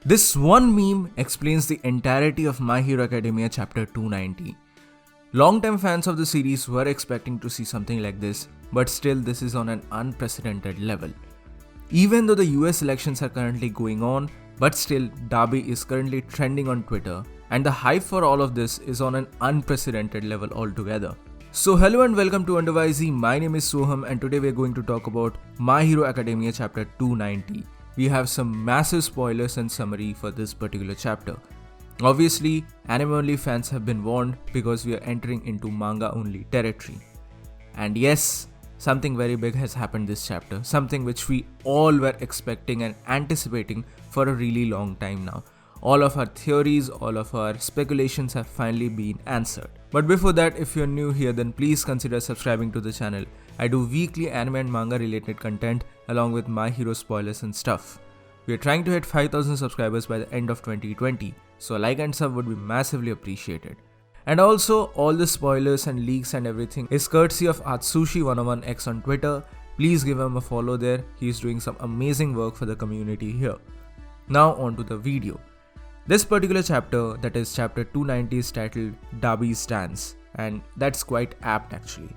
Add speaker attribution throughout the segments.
Speaker 1: This one meme explains the entirety of My Hero Academia chapter 290. Long-time fans of the series were expecting to see something like this, but still this is on an unprecedented level. Even though the US elections are currently going on, but still Dabi is currently trending on Twitter, and the hype for all of this is on an unprecedented level altogether. So hello and welcome to Undervisey, my name is Soham and today we are going to talk about My Hero Academia chapter 290. We have some massive spoilers and summary for this particular chapter. Obviously, anime only fans have been warned because we are entering into manga only territory. And yes, something very big has happened this chapter, something which we all were expecting and anticipating for a really long time now. All of our theories, all of our speculations have finally been answered. But before that, if you're new here, then please consider subscribing to the channel. I do weekly anime and manga related content along with My Hero spoilers and stuff. We are trying to hit 5,000 subscribers by the end of 2020, so a like and sub would be massively appreciated. And also, all the spoilers and leaks and everything is courtesy of Atsushi101X on Twitter. Please give him a follow there, he's doing some amazing work for the community here. Now on to the video. This particular chapter, that is chapter 290, is titled Dabi's Dance, and that's quite apt actually.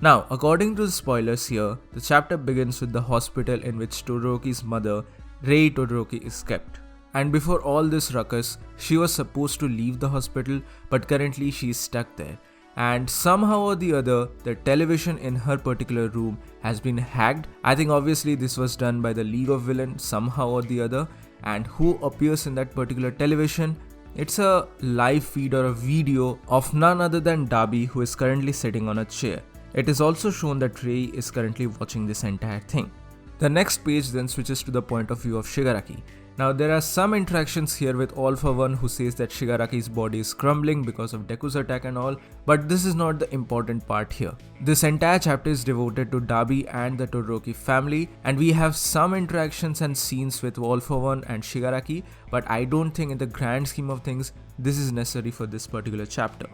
Speaker 1: Now, according to the spoilers here, the chapter begins with the hospital in which Todoroki's mother, Rei Todoroki, is kept. And before all this ruckus, she was supposed to leave the hospital, but currently she is stuck there. And somehow or the other, the television in her particular room has been hacked. I think obviously this was done by the League of Villains somehow or the other. And who appears in that particular television? It's a live feed or a video of none other than Dabi, who is currently sitting on a chair. It is also shown that Rei is currently watching this entire thing. The next page then switches to the point of view of Shigaraki. Now there are some interactions here with All For One, who says that Shigaraki's body is crumbling because of Deku's attack and all, but this is not the important part here. This entire chapter is devoted to Dabi and the Todoroki family, and we have some interactions and scenes with All For One and Shigaraki, but I don't think in the grand scheme of things this is necessary for this particular chapter,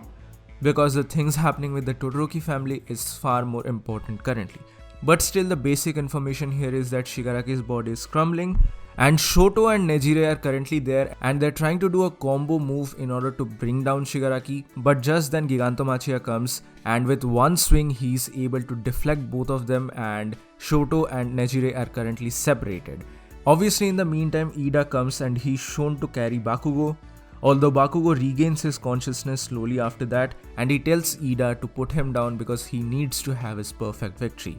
Speaker 1: because the things happening with the Todoroki family is far more important currently. But still, the basic information here is that Shigaraki's body is crumbling, and Shoto and Nejire are currently there and they're trying to do a combo move in order to bring down Shigaraki, but just then Gigantomachia comes and with one swing he's able to deflect both of them, and Shoto and Nejire are currently separated. Obviously in the meantime, Ida comes and he's shown to carry Bakugo, although Bakugo regains his consciousness slowly after that, and he tells Ida to put him down because he needs to have his perfect victory.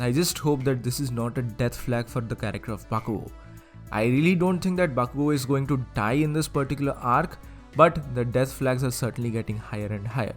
Speaker 1: I just hope that this is not a death flag for the character of Bakugo. I really don't think that Bakugo is going to die in this particular arc, but the death flags are certainly getting higher and higher.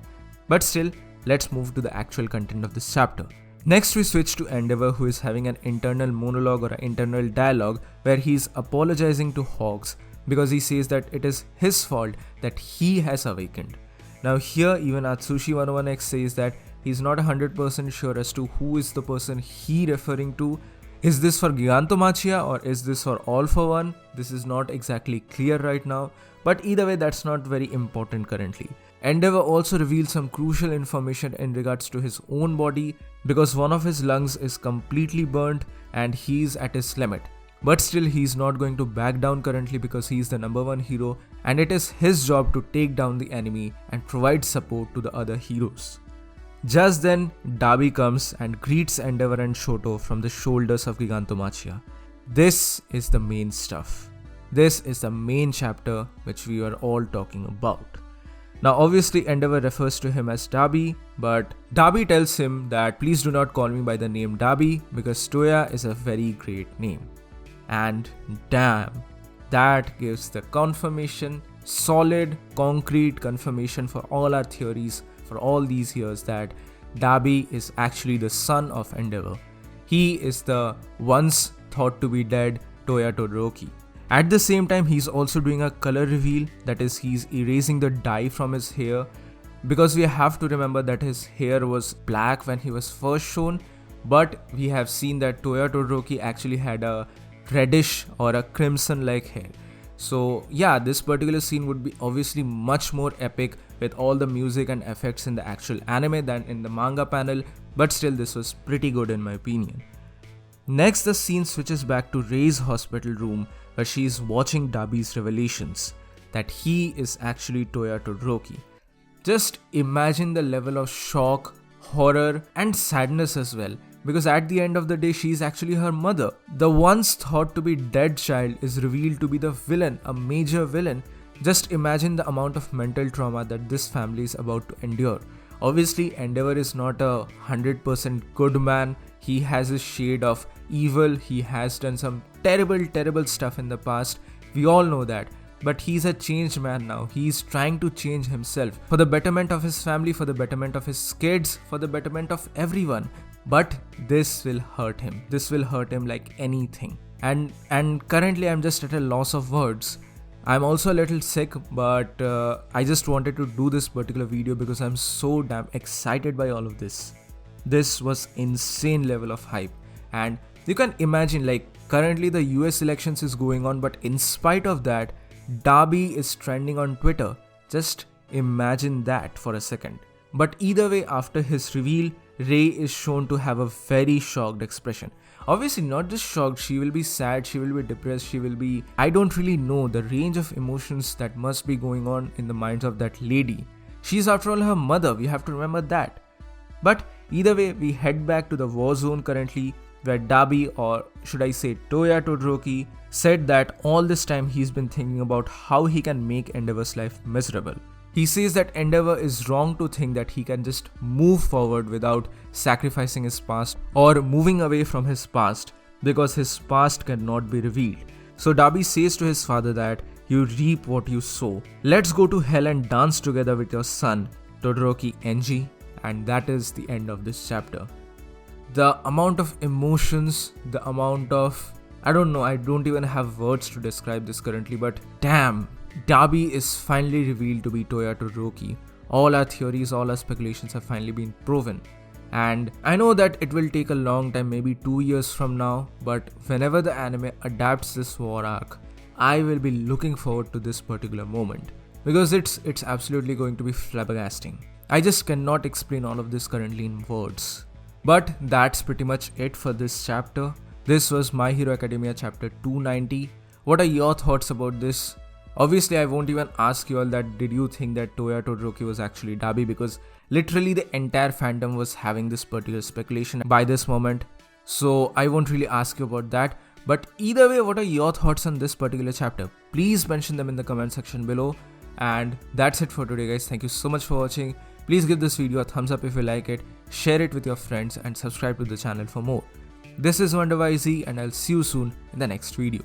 Speaker 1: But still, let's move to the actual content of this chapter. Next we switch to Endeavor, who is having an internal monologue or an internal dialogue where he's apologizing to Hawks because he says that it is his fault that he has awakened. Now here even Atsushi101X says that he's not 100% sure as to who is the person he referring to. Is this for Gigantomachia or is this for All For One? This is not exactly clear right now, but either way that's not very important currently. Endeavor also reveals some crucial information in regards to his own body, because one of his lungs is completely burnt and he's at his limit. But still he's not going to back down currently because he's the number one hero and it is his job to take down the enemy and provide support to the other heroes. Just then, Dabi comes and greets Endeavor and Shoto from the shoulders of Gigantomachia. This is the main stuff. This is the main chapter which we are all talking about. Now obviously Endeavor refers to him as Dabi, but Dabi tells him that please do not call me by the name Dabi because Toya is a very great name. And damn, that gives the confirmation, solid, concrete confirmation for all our theories for all these years that Dabi is actually the son of Endeavor. He is the once thought to be dead Toya Todoroki. At the same time, he's also doing a color reveal, that is he's erasing the dye from his hair, because we have to remember that his hair was black when he was first shown, but we have seen that Toya Todoroki actually had a reddish or a crimson like hair. So yeah, this particular scene would be obviously much more epic with all the music and effects in the actual anime than in the manga panel, but still this was pretty good in my opinion. Next, the scene switches back to Ray's hospital room where she is watching Dabi's revelations that he is actually Toya Todoroki. Just imagine the level of shock, horror, and sadness as well, because at the end of the day, she is actually her mother. The once thought to be dead child is revealed to be the villain, a major villain. Just imagine the amount of mental trauma that this family is about to endure. Obviously, Endeavor is not a 100% good man. He has a shade of evil. He has done some terrible stuff in the past. We all know that. But he's a changed man now. He's trying to change himself for the betterment of his family, for the betterment of his kids, for the betterment of everyone. But this will hurt him. This will hurt him like anything. And currently I'm just at a loss of words. I'm also a little sick, but I just wanted to do this particular video because I'm so damn excited by all of this. This was insane level of hype. And you can imagine, like, currently the US elections is going on, but in spite of that, Dabi is trending on Twitter. Just imagine that for a second. But either way, after his reveal, Ray is shown to have a very shocked expression. Obviously not just shocked, she will be sad, she will be depressed, she will be... I don't really know the range of emotions that must be going on in the minds of that lady. She's after all her mother, we have to remember that. But either way, we head back to the war zone currently, where Dabi, or should I say Toya Todoroki, said that all this time he's been thinking about how he can make Endeavor's life miserable. He says that Endeavor is wrong to think that he can just move forward without sacrificing his past or moving away from his past, because his past cannot be revealed. So Dabi says to his father that you reap what you sow. Let's go to hell and dance together with your son, Todoroki Enji. And that is the end of this chapter. The amount of emotions, the amount of... I don't know, I don't even have words to describe this currently, but damn, Dabi is finally revealed to be Toya Todoroki. All our theories, all our speculations have finally been proven. And I know that it will take a long time, maybe 2 years from now, but whenever the anime adapts this war arc, I will be looking forward to this particular moment, because it's absolutely going to be flabbergasting. I just cannot explain all of this currently in words. But that's pretty much it for this chapter. This was My Hero Academia chapter 290. What are your thoughts about this? Obviously, I won't even ask you all that did you think that Toya Todoroki was actually Dabi, because literally the entire fandom was having this particular speculation by this moment. So I won't really ask you about that. But either way, what are your thoughts on this particular chapter? Please mention them in the comment section below. And that's it for today, guys. Thank you so much for watching. Please give this video a thumbs up if you like it, share it with your friends, and subscribe to the channel for more. This is WonderYZ, and I'll see you soon in the next video.